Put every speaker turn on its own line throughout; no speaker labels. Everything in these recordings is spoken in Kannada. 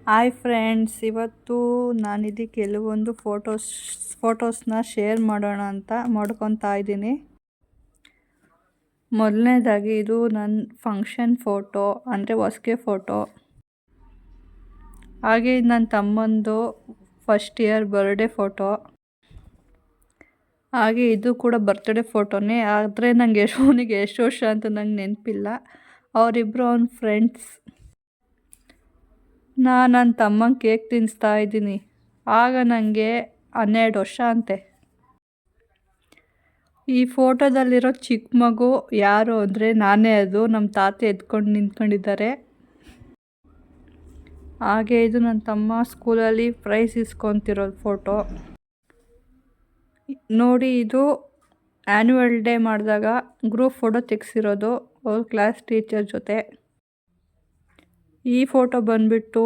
ಹಾಯ್ ಫ್ರೆಂಡ್ಸ್, ಇವತ್ತು ನಾನಿಲ್ಲಿ ಕೆಲವೊಂದು ಫೋಟೋಸ್ನ ಶೇರ್ ಮಾಡೋಣ ಅಂತ ಮಾಡ್ಕೊತಾ ಇದ್ದೀನಿ. ಮೊದಲನೇದಾಗಿ ಇದು ನನ್ನ ಫಂಕ್ಷನ್ ಫೋಟೋ, ಅಂದರೆ ಹೊಸ್ಗೆ ಫೋಟೋ. ಹಾಗೆ ನನ್ನ ತಮ್ಮಂದು ಫಸ್ಟ್ ಇಯರ್ ಬರ್ಡೇ ಫೋಟೋ. ಹಾಗೆ ಇದು ಕೂಡ ಬರ್ತ್ಡೇ ಫೋಟೋನೇ, ಆದರೆ ಅವನಿಗೆ ಎಷ್ಟು ವರ್ಷ ಅಂತ ನಂಗೆ ನೆನಪಿಲ್ಲ. ಅವರಿಬ್ಬರು ಅವನ ಫ್ರೆಂಡ್ಸ್. ನನ್ನ ತಮ್ಮಂಗೆ ಕೇಕ್ ತಿನ್ನಿಸ್ತಾ ಇದ್ದೀನಿ. ಆಗ ನನಗೆ 12 ವರ್ಷ ಅಂತೆ. ಈ ಫೋಟೋದಲ್ಲಿರೋ ಚಿಕ್ಕ ಮಗು ಯಾರು ಅಂದರೆ ನಾನೇ. ಅದು ನಮ್ಮ ತಾತ ಎತ್ಕೊಂಡು ನಿಂತ್ಕೊಂಡಿದ್ದಾರೆ. ಹಾಗೆ ಇದು ನನ್ನ ತಮ್ಮ ಸ್ಕೂಲಲ್ಲಿ ಪ್ರೈಸ್ ಇಸ್ಕೊತಿರೋದು ಫೋಟೋ ನೋಡಿ. ಇದು ಆ್ಯನ್ಯುವಲ್ ಡೇ ಮಾಡಿದಾಗ ಗ್ರೂಪ್ ಫೋಟೋ ತೆಗೆಸಿರೋದು ಅವ್ರ ಕ್ಲಾಸ್ ಟೀಚರ್ ಜೊತೆ. ಈ ಫೋಟೋ ಬಂದುಬಿಟ್ಟು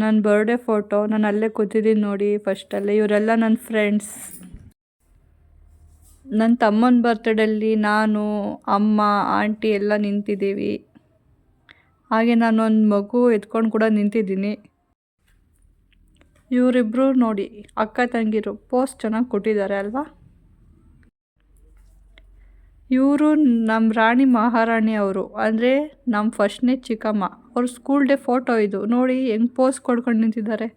ನನ್ನ ಬರ್ಡೇ ಫೋಟೋ. ನಾನು ಅಲ್ಲೇ ಕೂತಿದ್ದೀನಿ ನೋಡಿ ಫಸ್ಟಲ್ಲೇ. ಇವರೆಲ್ಲ ನನ್ನ ಫ್ರೆಂಡ್ಸ್. ನನ್ನ ತಮ್ಮನ ಬರ್ತ್ಡೇಲಿ ನಾನು, ಅಮ್ಮ, ಆಂಟಿ ಎಲ್ಲ ನಿಂತಿದ್ದೀವಿ. ಹಾಗೆ ನಾನು ಒಂದು ಮಗು ಎತ್ಕೊಂಡು ಕೂಡ ನಿಂತಿದ್ದೀನಿ. ಇವರಿಬ್ಬರು ನೋಡಿ ಅಕ್ಕ ತಂಗಿರು, ಪೋಸ್ಟ್ ಚೆನ್ನಾಗಿ ಕೊಟ್ಟಿದ್ದಾರೆ ಅಲ್ವಾ. ಇವರು ನಮ್ಮ ರಾಣಿ ಮಹಾರಾಣಿ ಅವರು, ಅಂದರೆ ನಮ್ಮ ಫಸ್ಟ್ನೇ ಚಿಕ್ಕಮ್ಮ. ಅವ್ರ ಸ್ಕೂಲ್ ಡೇ ಫೋಟೋ ಇದು ನೋಡಿ, ಹೆಂಗೆ ಪೋಸ್ ಕೊಡ್ಕೊಂಡು ನಿಂತಿದ್ದಾರೆ.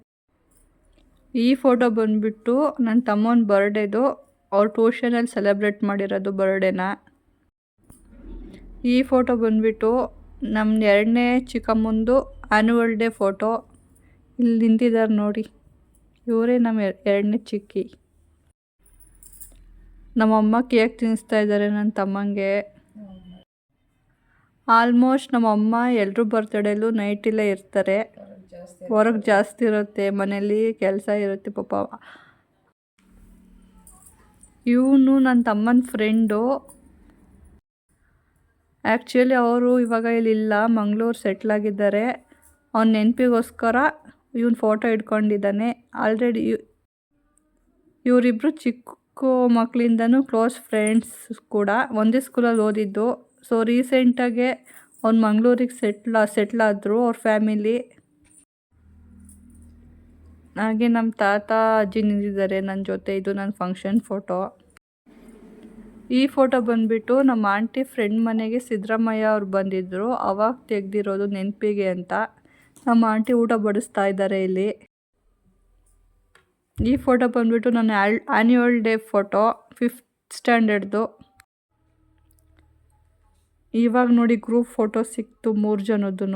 ಈ ಫೋಟೋ ಬಂದುಬಿಟ್ಟು ನನ್ನ ತಮ್ಮನ ಬರ್ಡೇದು. ಅವ್ರು ಟ್ಯೂಷನಲ್ಲಿ ಸೆಲೆಬ್ರೇಟ್ ಮಾಡಿರೋದು ಬರ್ಡೇನ. ಈ ಫೋಟೋ ಬಂದುಬಿಟ್ಟು ನಮ್ಮ ಎರಡನೇ ಚಿಕ್ಕಮ್ಮಂದು ಆ್ಯನ್ಯುವಲ್ ಡೇ ಫೋಟೋ. ಇಲ್ಲಿ ನಿಂತಿದ್ದಾರೆ ನೋಡಿ, ಇವರೇ ನಮ್ಮ ಎರಡನೇ ಚಿಕ್ಕಿ. ನಮ್ಮಮ್ಮ ಕೇಕ್ ತಿನ್ನಿಸ್ತಾ ಇದ್ದಾರೆ ನನ್ನ ತಮ್ಮಂಗೆ. ಆಲ್ಮೋಸ್ಟ್ ನಮ್ಮಮ್ಮ ಎಲ್ಲರೂ ಬರ್ತಡೇಲೂ ನೈಟಲ್ಲೇ ಇರ್ತಾರೆ. ಹೊರಗೆ ಜಾಸ್ತಿ ಇರುತ್ತೆ, ಮನೇಲಿ ಕೆಲಸ ಇರುತ್ತೆ ಪಾಪ. ಇವನು ನನ್ನ ತಮ್ಮನ ಫ್ರೆಂಡು. ಆ್ಯಕ್ಚುಲಿ ಅವರು ಇವಾಗ ಇಲ್ಲಿಲ್ಲ, ಮಂಗಳೂರು ಸೆಟ್ಲಾಗಿದ್ದಾರೆ. ಅವ್ನ ನೆನಪಿಗೋಸ್ಕರ ಇವನು ಫೋಟೋ ಇಟ್ಕೊಂಡಿದ್ದಾನೆ. ಆಲ್ರೆಡಿ ಇವರಿಬ್ಬರು ಚಿಕ್ಕ ಮಕ್ಕಳಿಂದನೂ ಕ್ಲೋಸ್ ಫ್ರೆಂಡ್ಸ್ ಕೂಡ. ಒಂದೇ ಸ್ಕೂಲಲ್ಲಿ ಓದಿದ್ದು. ಸೊ ರೀಸೆಂಟಾಗೆ ಅವ್ನು ಮಂಗಳೂರಿಗೆ ಸೆಟ್ಲಾದರು ಅವ್ರ ಫ್ಯಾಮಿಲಿ. ಹಾಗೆ ನಮ್ಮ ತಾತ ಅಜ್ಜಿ ನಿಂತಿದ್ದಾರೆ ನನ್ನ ಜೊತೆ. ಇದು ನನ್ನ ಫಂಕ್ಷನ್ ಫೋಟೋ. ಈ ಫೋಟೋ ಬಂದುಬಿಟ್ಟು ನಮ್ಮ ಆಂಟಿ ಫ್ರೆಂಡ್ ಮನೆಗೆ ಸಿದ್ದರಾಮಯ್ಯ ಅವ್ರು ಬಂದಿದ್ದರು, ಅವಾಗ ತೆಗೆದಿರೋದು ನೆನಪಿಗೆ ಅಂತ. ನಮ್ಮ ಆಂಟಿ ಊಟ ಬಡಿಸ್ತಾ ಇದ್ದಾರೆ ಇಲ್ಲಿ. ಈ ಫೋಟೋ ಬಂದುಬಿಟ್ಟು ನನ್ನ ಆ್ಯನ್ಯುವಲ್ ಡೇ ಫೋಟೋ, 5th ಸ್ಟ್ಯಾಂಡರ್ಡ್ದು. ಇವಾಗ ನೋಡಿ ಗ್ರೂಪ್ ಫೋಟೋ ಸಿಕ್ತು 3 ಜನದ್ದು.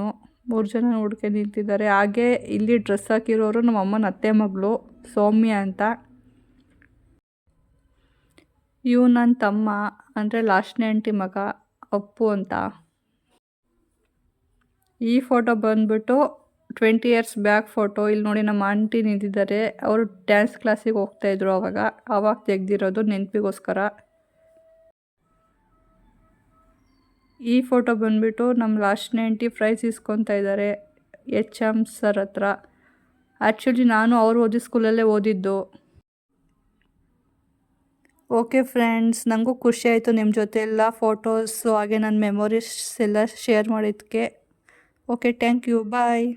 3 ಜನ ಹುಡುಕಿ ನಿಂತಿದ್ದಾರೆ. ಹಾಗೆ ಇಲ್ಲಿ ಡ್ರೆಸ್ ಹಾಕಿರೋರು ನಮ್ಮ ಅಮ್ಮನ ಅತ್ತೆ ಮಗಳು ಸೌಮ್ಯ ಅಂತ. ಇವು ನನ್ನ ತಮ್ಮ, ಅಂದರೆ ಲಾಸ್ಟ್ನೇ ಆಂಟಿ ಮಗ ಅಪ್ಪು ಅಂತ. ಈ ಫೋಟೋ ಬಂದುಬಿಟ್ಟು 20 ಇಯರ್ಸ್ ಬ್ಯಾಕ್ ಫೋಟೋ. ಇಲ್ಲಿ ನೋಡಿ ನಮ್ಮ ಆಂಟಿ ನಿಂತಿದ್ದಾರೆ. ಅವರು ಡ್ಯಾನ್ಸ್ ಕ್ಲಾಸಿಗೆ ಹೋಗ್ತಾಯಿದ್ರು ಆವಾಗ ತೆಗೆದಿರೋದು ನೆನಪಿಗೋಸ್ಕರ. ಈ ಫೋಟೋ ಬಂದುಬಿಟ್ಟು ನಮ್ಮ ಲಾಸ್ಟ್ನೇ ಆಂಟಿ ಪ್ರೈಸ್ ಇಸ್ಕೊತಾ ಇದ್ದಾರೆ HM ಸರ್ ಹತ್ರ. ಆ್ಯಕ್ಚುಲಿ ನಾನು ಅವ್ರು ಓದಿದ ಸ್ಕೂಲಲ್ಲೇ ಓದಿದ್ದು. ಓಕೆ ಫ್ರೆಂಡ್ಸ್, ನನಗೂ ಖುಷಿ ಆಯಿತು ನಿಮ್ಮ ಜೊತೆ ಎಲ್ಲ ಫೋಟೋಸು ಹಾಗೆ ನನ್ನ ಮೆಮೊರೀಸ್ ಎಲ್ಲ ಶೇರ್ ಮಾಡಿದ್ದಕ್ಕೆ. Okay, thank you, bye.